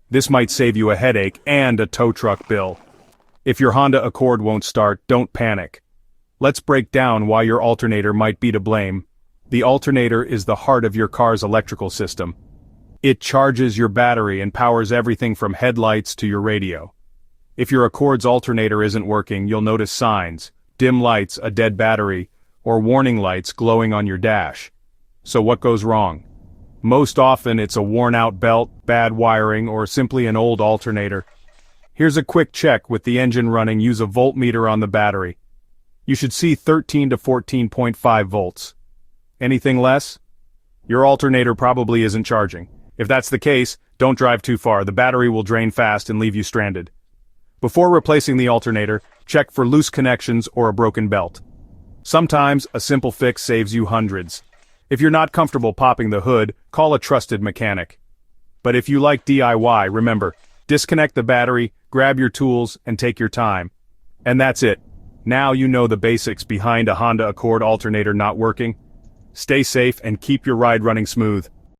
This might save you a headache and a tow truck bill. If your Honda Accord won't start, don't panic. Let's break down why your alternator might be to blame. The alternator is the heart of your car's electrical system. It charges your battery and powers everything from headlights to your radio. If your Accord's alternator isn't working, you'll notice signs, dim lights, a dead battery, or warning lights glowing on your dash. So what goes wrong? Most often it's a worn-out belt, bad wiring, or simply an old alternator. Here's a quick check with the engine running. Use a voltmeter on the battery. You should see 13 to 14.5 volts. Anything less? Your alternator probably isn't charging. If that's the case, don't drive too far. The battery will drain fast and leave you stranded. Before replacing the alternator, check for loose connections or a broken belt. Sometimes a simple fix saves you hundreds. If you're not comfortable popping the hood, call a trusted mechanic. But if you like DIY, remember, disconnect the battery, grab your tools, and take your time. And that's it. Now you know the basics behind a Honda Accord alternator not working. Stay safe and keep your ride running smooth.